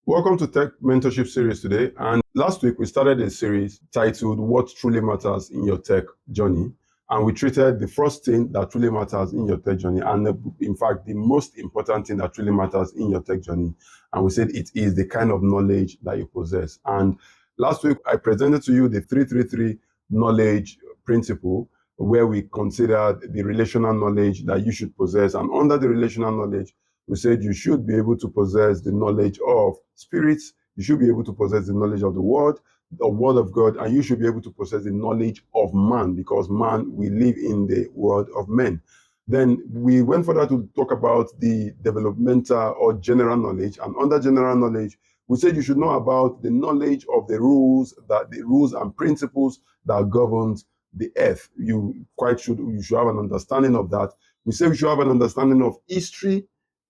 Welcome to Tech Mentorship Series today. And last week we started a series titled What Truly Matters in Your Tech Journey. And we treated the first thing that truly matters in your tech journey. And in fact, the most important thing that truly matters in your tech journey. And we said it is the kind of knowledge that you possess. And last week I presented to you the 333 knowledge principle, where we considered the relational knowledge that you should possess. And under the relational knowledge, we said you should be able to possess the knowledge of spirits, you should be able to possess the knowledge of the word of God, and you should be able to possess the knowledge of man, because man, we live in the world of men. Then we went further to talk about the developmental or general knowledge, and under general knowledge, we said you should know about the knowledge of the rules and principles that governs the earth. You should have an understanding of that. We say we should have an understanding of history,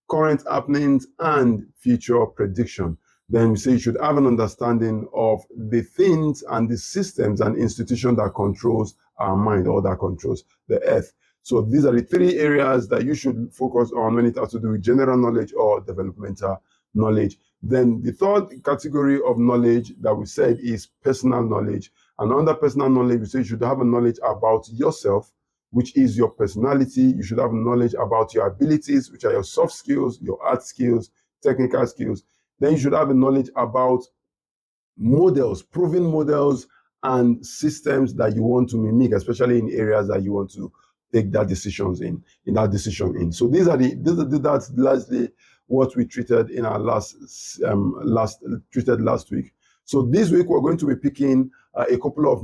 current happenings, and future prediction. Then we say you should have an understanding of the things and the systems and institutions that controls our mind, or that controls the earth. So these are the three areas that you should focus on when it has to do with general knowledge or developmental knowledge. Then the third category of knowledge that we said is personal knowledge. And under personal knowledge, we say you should have a knowledge about yourself, which is your personality. You should have knowledge about your abilities, which are your soft skills, your hard skills, technical skills. Then you should have a knowledge about models, proven models, and systems that you want to mimic, especially in areas that you want to take that decision in. So that's largely what we treated in our last week. So this week we're going to be picking a couple of,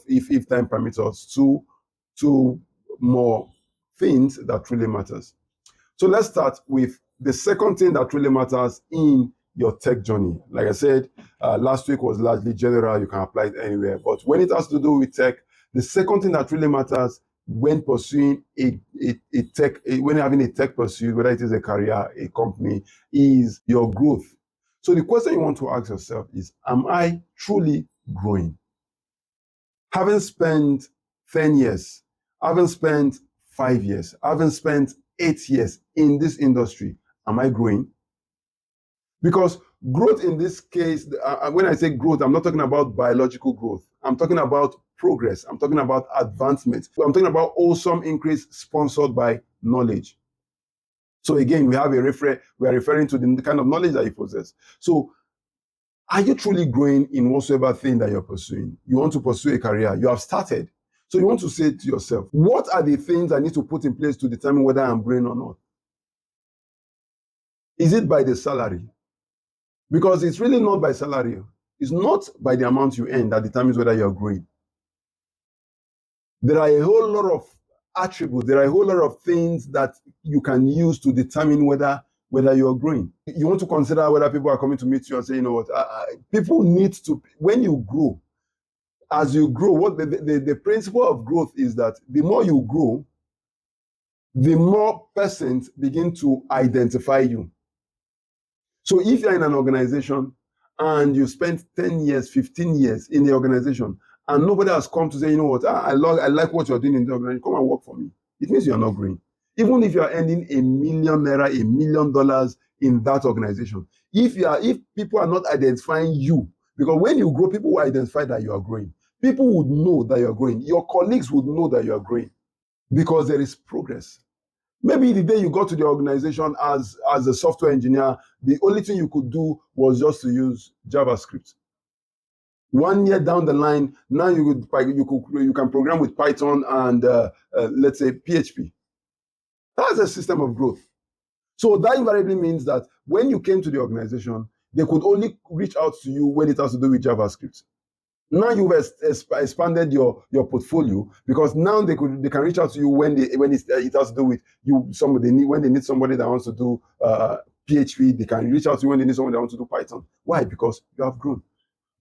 if time permits us, two more things that truly matters. So let's start with the second thing that really matters in your tech journey. Like I said, last week was largely general. You can apply it anywhere. But when it has to do with tech, the second thing that really matters when pursuing when having a tech pursuit, whether it is a career, a company, is your growth. So the question you want to ask yourself is, am I truly growing? Having spent 10 years, having spent 5 years, having spent 8 years in this industry, am I growing? Because growth in this case, when I say growth, I'm not talking about biological growth. I'm talking about progress. I'm talking about advancement. I'm talking about awesome increase sponsored by knowledge. So again, we are referring to the kind of knowledge that you possess. So are you truly growing in whatsoever thing that you're pursuing? You want to pursue a career, you have started. So you want to say to yourself, what are the things I need to put in place to determine whether I'm growing or not? Is it by the salary? Because it's really not by salary. It's not by the amount you earn that determines whether you're growing. There are a whole lot of attributes, there are a whole lot of things that you can use to determine whether you're growing. You want to consider whether people are coming to meet you and say, you know what, people need to, when you grow, as you grow, what the principle of growth is that the more you grow, the more persons begin to identify you. So if you're in an organization and you spent 10 years, 15 years in the organization, and nobody has come to say, you know what, I like what you're doing in the organization, come and work for me, it means you're not growing. Even if you're earning ₦1 million, $1 million in that organization, if people are not identifying you, because when you grow, people will identify that you are growing. People would know that you're growing. Your colleagues would know that you're growing because there is progress. Maybe the day you got to the organization as a software engineer, the only thing you could do was just to use JavaScript. 1 year down the line, now you can program with Python and let's say PHP. That's a system of growth. So that invariably means that when you came to the organization, they could only reach out to you when it has to do with JavaScript. Now you've expanded your portfolio, because now they can reach out to you when it has to do with you. When they need somebody that wants to do PHP, they can reach out to you when they need someone that wants to do Python. Why? Because you have grown.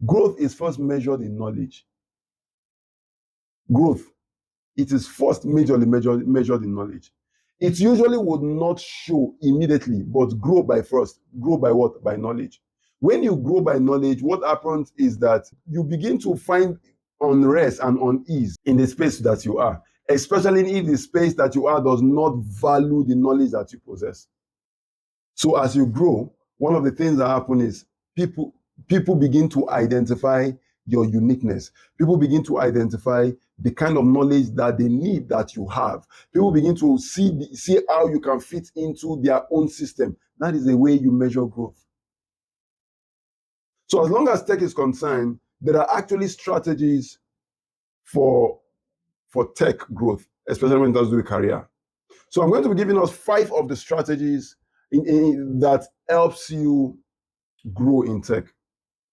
Growth is first measured in knowledge. Growth, it is first majorly measured in knowledge. It usually would not show immediately, but grow by what? By knowledge. When you grow by knowledge, what happens is that you begin to find unrest and unease in the space that you are, especially if the space that you are does not value the knowledge that you possess. So as you grow, one of the things that happen is people begin to identify your uniqueness. People begin to identify the kind of knowledge that they need that you have. People begin to see how you can fit into their own system. That is the way you measure growth. So as long as tech is concerned, there are actually strategies for tech growth, especially when it does with career. So I'm going to be giving us 5 of the strategies that helps you grow in tech.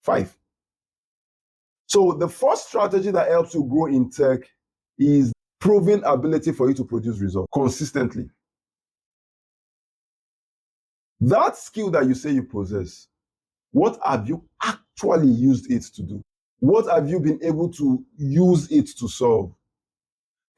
5. So the first strategy that helps you grow in tech is proven ability for you to produce results consistently. That skill that you say you possess, what have you actually used it to do? What have you been able to use it to solve?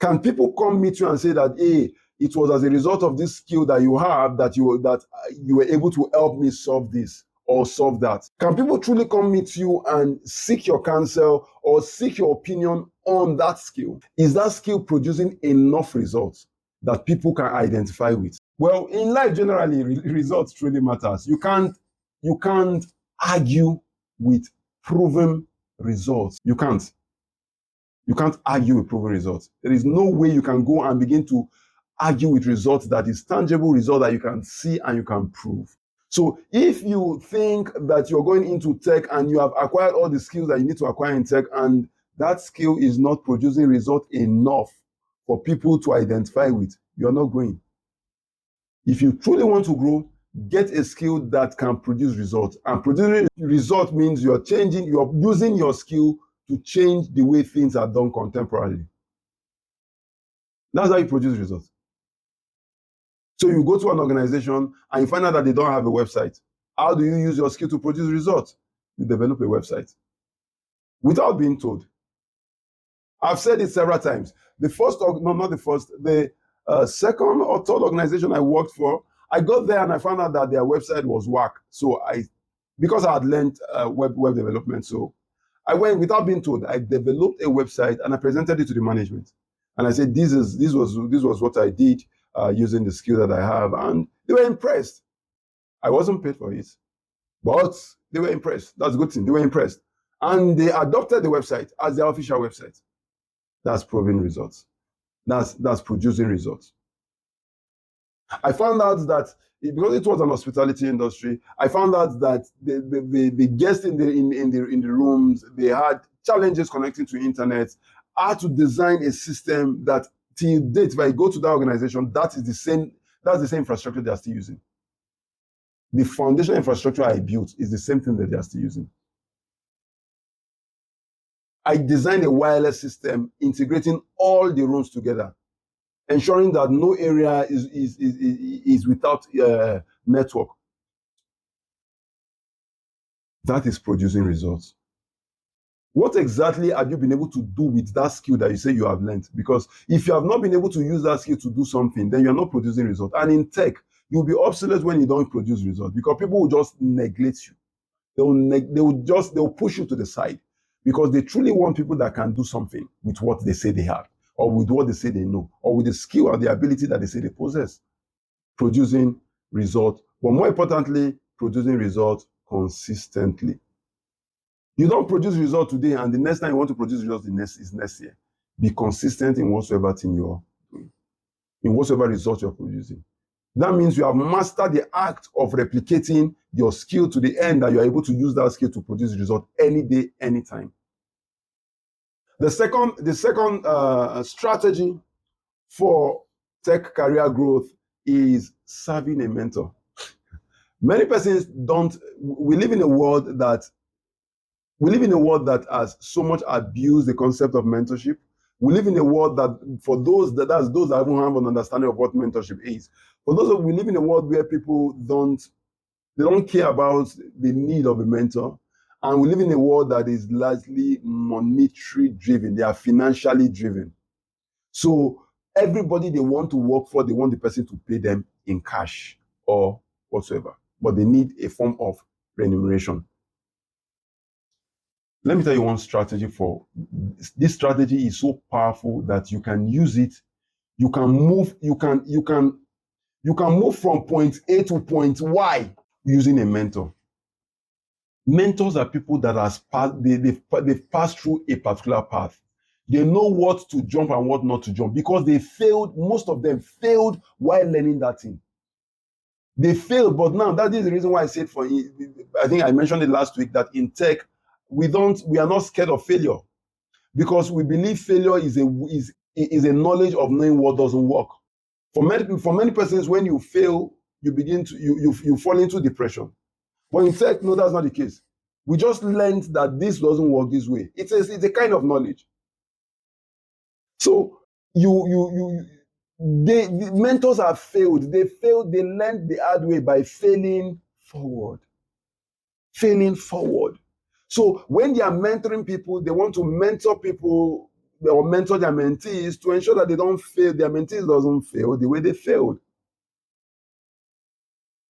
Can people come meet you and say that, hey, it was as a result of this skill that you have that you were able to help me solve this or solve that? Can people truly come meet you and seek your counsel or seek your opinion on that skill? Is that skill producing enough results that people can identify with? Well, in life generally, results truly matters. You can't argue with proven results. You can't argue with proven results. There is no way you can go and begin to argue with results that is tangible result that you can see and you can prove. So if you think that you're going into tech and you have acquired all the skills that you need to acquire in tech and that skill is not producing result enough for people to identify with, you're not growing. If you truly want to grow, get a skill that can produce results. And producing result means you're using your skill to change the way things are done contemporarily. That's how you produce results. So you go to an organization and you find out that they don't have a website. How do you use your skill to produce results? You develop a website without being told. I've said it several times. The second or third organization I worked for, I got there and I found out that their website was whack. So because I had learned web development, so I went without being told. I developed a website and I presented it to the management. And I said, this was what I did using the skill that I have. And they were impressed. I wasn't paid for it, but they were impressed. That's a good thing. They were impressed. And they adopted the website as their official website. That's proving results. That's producing results. I found out that because it was an hospitality industry, I found out that the guests in the rooms, they had challenges connecting to internet. I had to design a system that till date, if I go to that organization, that's the same infrastructure they are still using. The foundation infrastructure I built is the same thing that they are still using. I designed a wireless system integrating all the rooms together, ensuring that no area is without network. That is producing results. What exactly have you been able to do with that skill that you say you have learned? Because if you have not been able to use that skill to do something, then you're not producing results. And in tech, you'll be obsolete when you don't produce results because people will just neglect you. They'll push you to the side because they truly want people that can do something with what they say they have, or with what they say they know, or with the skill or the ability that they say they possess. Producing results, but more importantly, producing results consistently. You don't produce results today, and the next time you want to produce results is next year. Be consistent in whatsoever thing you're doing, in whatsoever result you're producing. That means you have mastered the act of replicating your skill to the end that you're able to use that skill to produce results any day, anytime. The second strategy for tech career growth is serving a mentor. Many persons don't. We live in a world that has so much abused the concept of mentorship. We live in a world that, for those that haven't have an understanding of what mentorship is. We live in a world where people don't care about the need of a mentor, and we live in a world that is largely monetary driven. They are financially driven. So everybody they want to work for, they want the person to pay them in cash or whatsoever, but they need a form of remuneration. Let me tell you one strategy for this. Strategy is so powerful that you can use it. You can move from point A to point Y using a mentor. Mentors are people that they've passed through a particular path. They know what to jump and what not to jump because they failed. Most of them failed while learning that thing. They failed, but now that is the reason why I said I think I mentioned it last week that in tech, we are not scared of failure because we believe failure is a knowledge of knowing what doesn't work. For many persons, when you fail, you fall into depression. But in tech, no, that's not the case. We just learned that this doesn't work this way. It's a kind of knowledge. So the mentors have failed. They failed. They learned the hard way by failing forward. Failing forward. So when they are mentoring people, they want to mentor people or mentor their mentees to ensure that they don't fail. Their mentees doesn't fail the way they failed.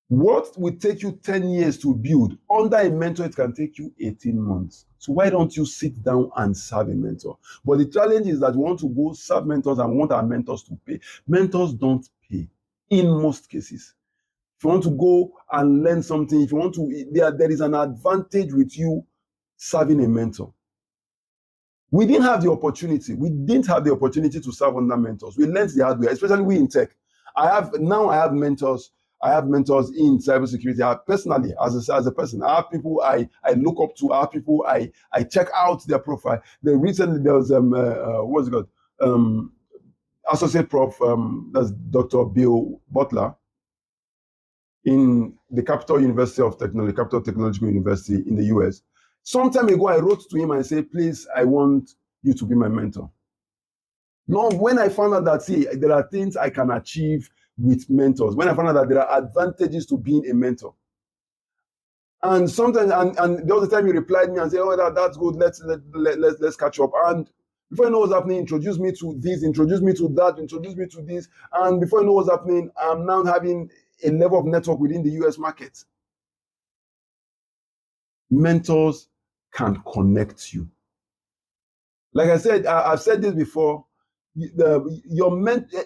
What will take you 10 years to build, under a mentor, it can take you 18 months. So why don't you sit down and serve a mentor? But the challenge is that we want to go serve mentors and want our mentors to pay. Mentors don't pay in most cases. If you want to go and learn something, if you want to, there is an advantage with you serving a mentor. We didn't have the opportunity. We didn't have the opportunity to serve under mentors. We learned the hard way, especially we in tech. I have mentors. I have mentors in cybersecurity. I personally, as a person, I have people I look up to. I have people I check out their profile. Recently there was what's it called? Associate Prof. That's Dr. Bill Butler in the Capital University of Technology, Capital Technological University in the US. Some time ago, I wrote to him and said, please, I want you to be my mentor. No, when I found out that, see, there are things I can achieve with mentors, when I found out that there are advantages to being a mentor. And sometimes, and the other time he replied me and said, oh, that's good, let's catch up. And before I know what's happening, introduce me to this, introduce me to that, introduce me to this. And before I know what's happening, I'm now having a level of network within the US market. Mentors can connect you. Like I said, I've said this before.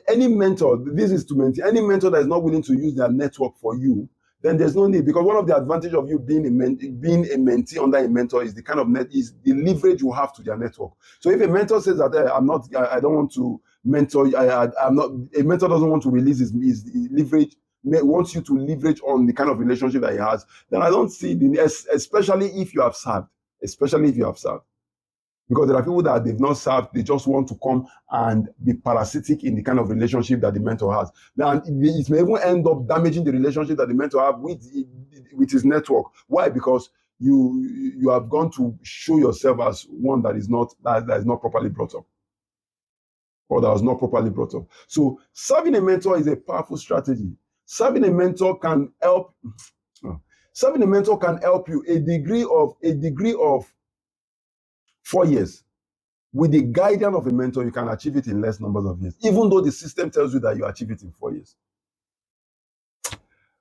Any mentor, this is to mentor, any mentor that is not willing to use their network for you, then there's no need. Because one of the advantages of you being a mentee under a mentor is the kind of the leverage you have to their network. So if a mentor says that I don't want to mentor, I'm not. A mentor doesn't want to release his leverage, wants you to leverage on the kind of relationship that he has, then I don't see especially if you have served. Because there are people that they've not served, they just want to come and be parasitic in the kind of relationship that the mentor has. And it may even end up damaging the relationship that the mentor has with his network. Why? Because you have gone to show yourself as one that is not properly brought up. Or that was not properly brought up. So serving a mentor is a powerful strategy. Serving a mentor can help you a degree of 4 years. With the guidance of a mentor, you can achieve it in less numbers of years, even though the system tells you that you achieve it in 4 years.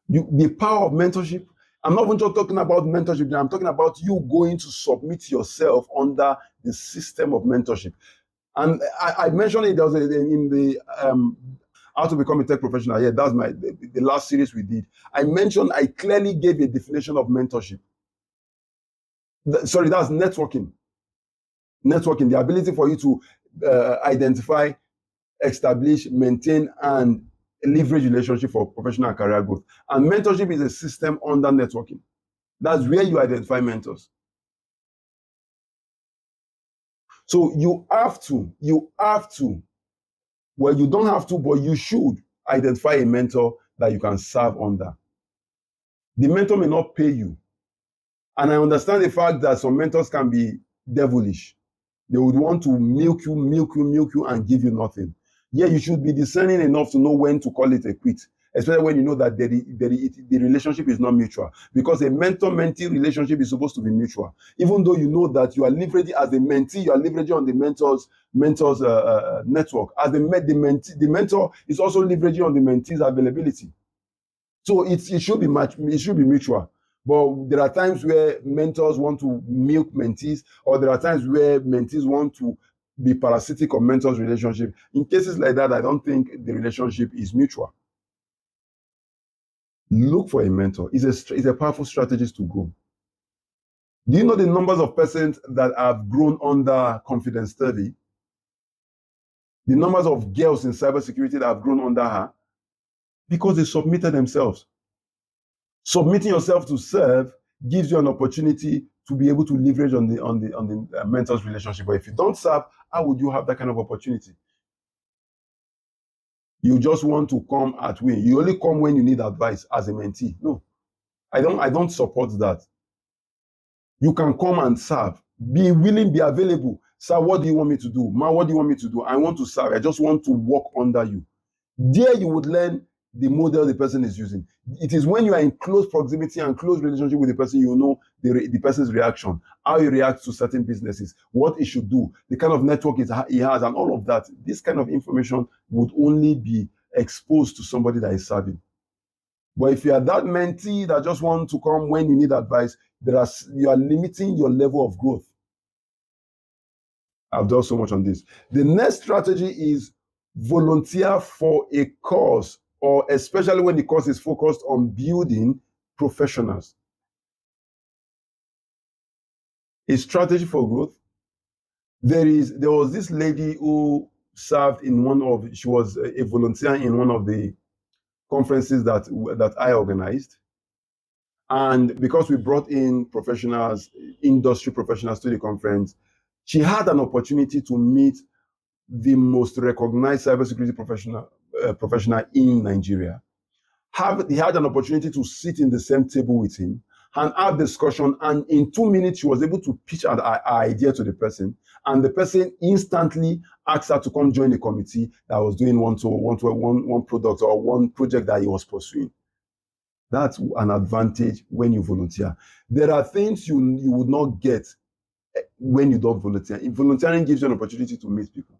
The power of mentorship, I'm not even just talking about mentorship, I'm talking about you going to submit yourself under the system of mentorship. And I mentioned it, there was in the How to Become a Tech Professional. Yeah, that's the last series we did. I clearly gave a definition of mentorship. That's networking. Networking, the ability for you to identify, establish, maintain, and leverage relationship for professional and career growth. And mentorship is a system under networking. That's where you identify mentors. So you don't have to, but you should identify a mentor that you can serve under. The mentor may not pay you. And I understand the fact that some mentors can be devilish. They would want to milk you and give you nothing. Yeah, you should be discerning enough to know when to call it a quit, especially when you know that the relationship is not mutual. Because a mentor-mentee relationship is supposed to be mutual. Even though you know that you are leveraging as a mentee, you are leveraging on the mentor's network. As the mentor is also leveraging on the mentee's availability. So it should be mutual. But there are times where mentors want to milk mentees, or there are times where mentees want to be parasitic on mentors' relationship. In cases like that, I don't think the relationship is mutual. Look for a mentor. It's a powerful strategy to grow. Do you know the numbers of persons that have grown under Confidence Study? The numbers of girls in cybersecurity that have grown under her? Because they submitted themselves. Submitting yourself to serve gives you an opportunity to be able to leverage on the mentor's relationship. But if you don't serve, how would you have that kind of opportunity? You just want to come at will. You only come when you need advice as a mentee. No, I don't support that. You can come and serve. Be willing, be available. Sir, what do you want me to do? Ma, what do you want me to do? I want to serve. I just want to work under you. There you would learn the model the person is using. It is when you are in close proximity and close relationship with the person, you know the person's reaction, how he reacts to certain businesses, what he should do, the kind of network he has, and all of that. This kind of information would only be exposed to somebody that is serving. But if you are that mentee that just want to come when you need advice, you are limiting your level of growth. I've done so much on this. The next strategy is volunteer for a cause, or especially when the cause is focused on building professionals. A strategy for growth. There was this lady who served in she was a volunteer in one of the conferences that I organized. And because we brought in professionals, industry professionals to the conference, she had an opportunity to meet the most recognized cybersecurity professional in Nigeria. He had an opportunity to sit in the same table with him and have discussion. And in 2 minutes, she was able to pitch an idea to the person. And the person instantly asked her to come join the committee that was doing one product or one project that he was pursuing. That's an advantage when you volunteer. There are things you would not get when you don't volunteer. Volunteering gives you an opportunity to meet people.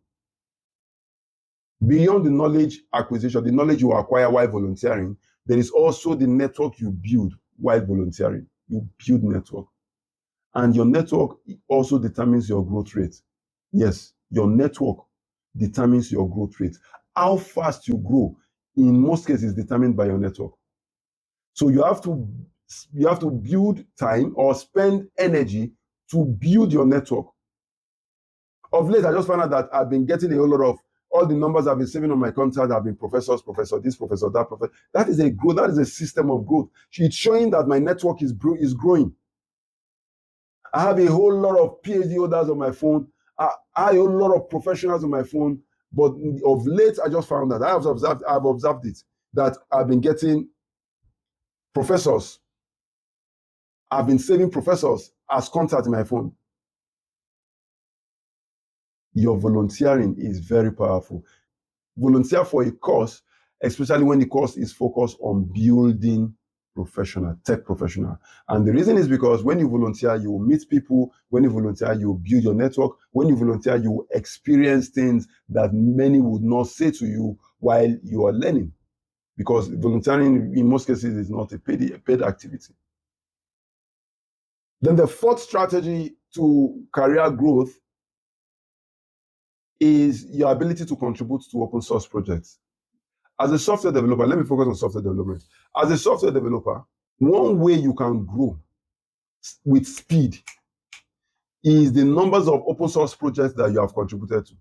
Beyond the knowledge acquisition, the knowledge you acquire while volunteering, there is also the network you build while volunteering. You build network. And your network also determines your growth rate. Yes, your network determines your growth rate. How fast you grow, in most cases, is determined by your network. So you have to build time or spend energy to build your network. Of late, I just found out that I've been getting a whole lot of all the numbers I've been saving on my contact have been professor this, professor that, professor. That is a growth. That is a system of growth. It's showing that my network is growing. I have a whole lot of PhD holders on my phone. I have a whole lot of professionals on my phone. But of late, I just found that I've observed it, that I've been getting professors. I've been saving professors as contact in my phone. Your volunteering is very powerful. Volunteer for a course, especially when the course is focused on building tech professional. And the reason is because when you volunteer, you meet people. When you volunteer, you build your network. When you volunteer, you experience things that many would not say to you while you are learning. Because volunteering, in most cases, is not a paid activity. Then the fourth strategy to career growth is your ability to contribute to open source projects. As a software developer, let me focus on software development. As a software developer, one way you can grow with speed is the numbers of open source projects that you have contributed to.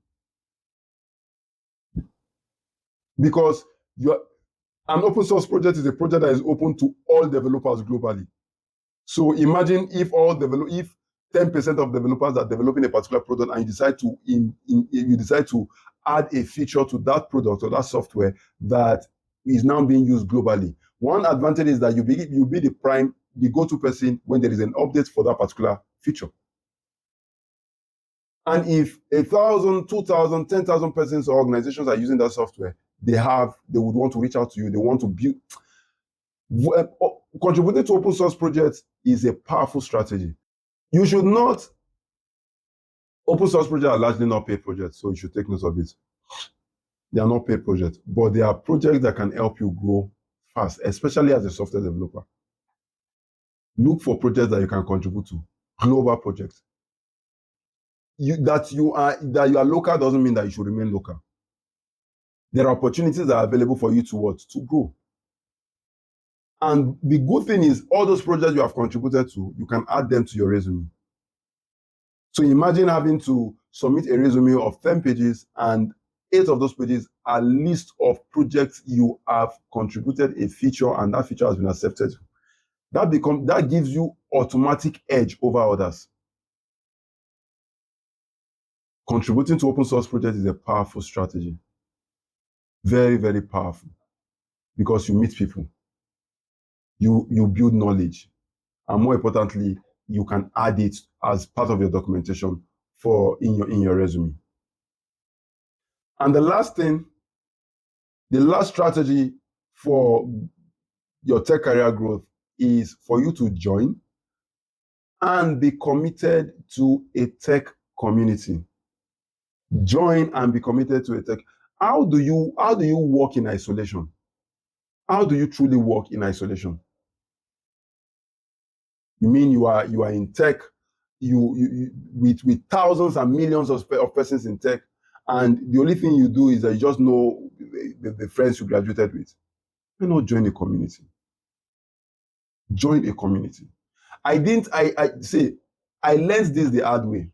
Because an open source project is a project that is open to all developers globally. So imagine if 10% of developers are developing a particular product and you decide to add a feature to that product or that software that is now being used globally. One advantage is that you'll be the go-to person when there is an update for that particular feature. And if 1,000, 2,000, 10,000 persons or organizations are using that software, they would want to reach out to you. They want to build. Contributing to open source projects is a powerful strategy. You should not. Open source projects are largely not paid projects, so you should take note of it. They are not paid projects, but they are projects that can help you grow fast, especially as a software developer. Look for projects that you can contribute to, global projects. That you are local doesn't mean that you should remain local. There are opportunities that are available for you to grow. And the good thing is all those projects you have contributed to, you can add them to your resume. So imagine having to submit a resume of 10 pages and 8 of those pages are list of projects you have contributed a feature and that feature has been accepted. That gives you automatic edge over others. Contributing to open source projects is a powerful strategy. Very, very powerful. Because you meet people. You build knowledge. And more importantly, you can add it as part of your documentation in your resume. And the last strategy for your tech career growth is for you to join and be committed to a tech community. Join and be committed to a tech. How do you work in isolation? How do you truly work in isolation? You mean you are in tech, with thousands and millions of persons in tech, and the only thing you do is that you just know the friends you graduated with. Why not join a community? Join a community. I learned this the hard way.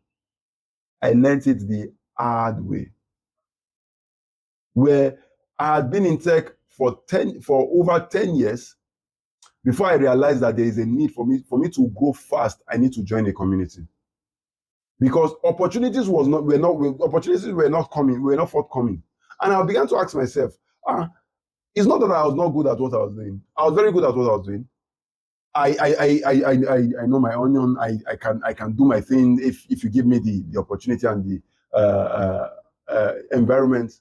I learned it the hard way. Where I had been in tech for over 10 years before I realized that there is a need for me to grow fast. I need to join a community. Because opportunities were not forthcoming. And I began to ask myself, it's not that I was not good at what I was doing. I was very good at what I was doing. I know my onion. I can do my thing if you give me the opportunity and the environment.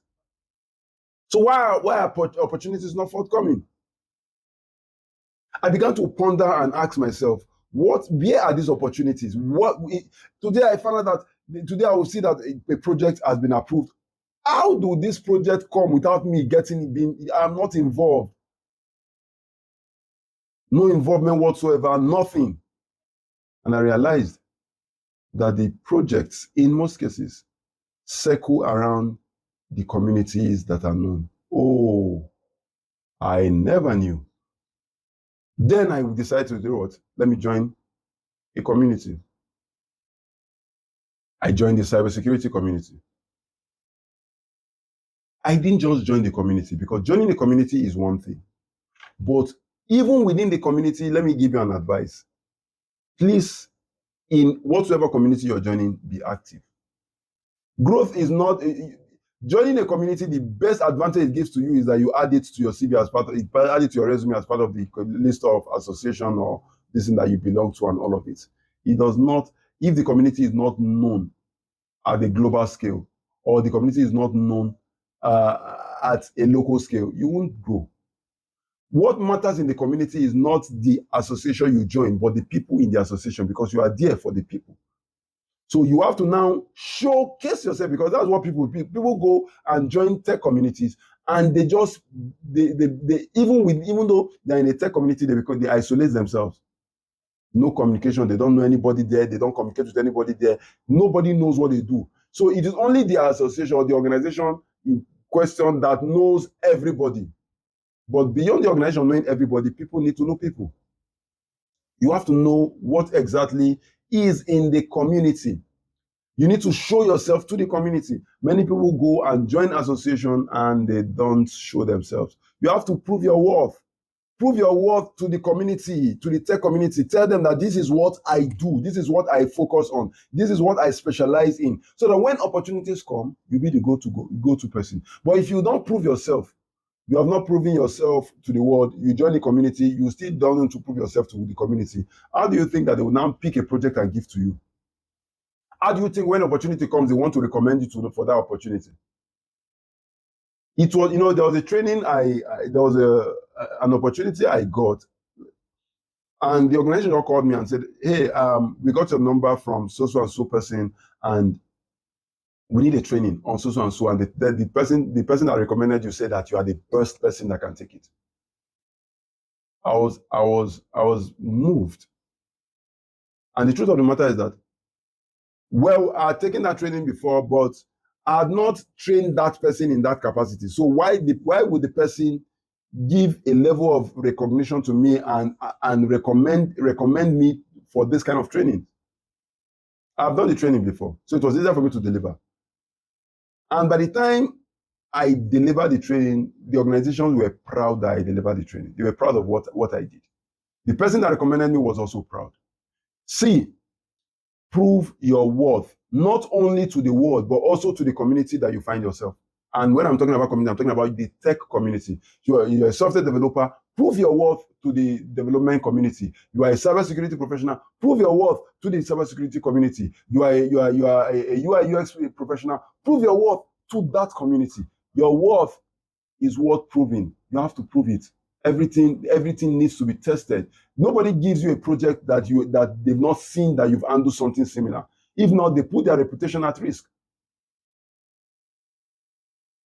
So why are opportunities not forthcoming? I began to ponder and ask myself, where are these opportunities? Today I found out that I will see that a project has been approved. How do this project come without me I'm not involved? No involvement whatsoever, nothing. And I realized that the projects, in most cases, circle around the communities that are known. Oh, I never knew. Then I decided to do what? Let me join a community. I joined the cybersecurity community. I didn't just join the community, because joining the community is one thing. But even within the community, let me give you an advice. Please, in whatsoever community you're joining, be active. Growth is not joining a community. The best advantage it gives to you is that you add it to your CV add it to your resume as part of the list of association or this thing that you belong to and all of it. It does not, if the community is not known at a global scale, or the community is not known at a local scale, you won't grow. What matters in the community is not the association you join, but the people in the association, because you are there for the people. So you have to now showcase yourself, because that's what people go and join tech communities, and they even though they're in a tech community, they isolate themselves. No communication. They don't know anybody there. They don't communicate with anybody there. Nobody knows what they do. So it is only the association or the organization in question that knows everybody. But beyond the organization knowing everybody, people need to know people. You have to know what exactly is in the community. You need to show yourself to the community. Many people go and join association and they don't show themselves. You have to prove your worth. Prove your worth to the community, to the tech community. Tell them that this is what I do. This is what I focus on. This is what I specialize in. So that when opportunities come, you'll be the go-to person. But if you don't prove yourself, you have not proven yourself to the world, you join the community, you still don't want to prove yourself to the community. How do you think that they will now pick a project and give to you? How do you think when opportunity comes, they want to recommend you for that opportunity? It was, there was a training, there was an opportunity I got, and the organization called me and said, hey, we got your number from so and so person, and we need a training on so and so. And the person that recommended you said that you are the best person that can take it. I was moved. And the truth of the matter is that, well, I had taken that training before, but I had not trained that person in that capacity. So why would the person give a level of recognition to me and recommend me for this kind of training. I've done the training before, so it was easier for me to deliver. And by the time I delivered the training, the organizations were proud that I delivered the training. They were proud of what I did. The person that recommended me was also proud. See, prove your worth, not only to the world, but also to the community that you find yourself. And when I'm talking about community, I'm talking about the tech community. You're a software developer, prove your worth to the development community. You are a cybersecurity professional, prove your worth to the cybersecurity community. You are a UI UX professional, prove your worth to that community. Your worth is worth proving. You have to prove it. Everything needs to be tested. Nobody gives you a project that they've not seen that you've handled something similar. If not, they put their reputation at risk.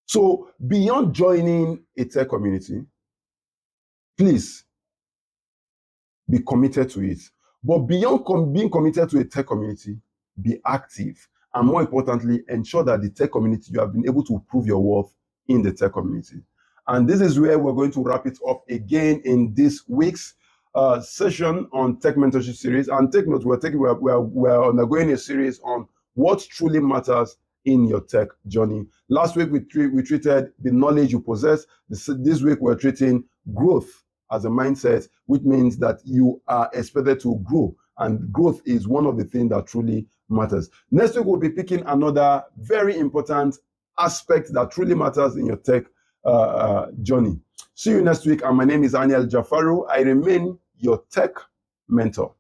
So beyond joining a tech community, please be committed to it. But beyond being committed to a tech community, be active. And more importantly, ensure that the tech community, you have been able to prove your worth in the tech community. And this is where we're going to wrap it up again in this week's session on Tech Mentorship Series. And take note, we're undergoing a series on what truly matters in your tech journey. Last week, we treated the knowledge you possess. This week, we're treating growth as a mindset, which means that you are expected to grow. And growth is one of the things that truly matters. Next week, we'll be picking another very important aspect that truly matters in your tech journey. See you next week. And my name is Hanniel Jafaru. I remain your tech mentor.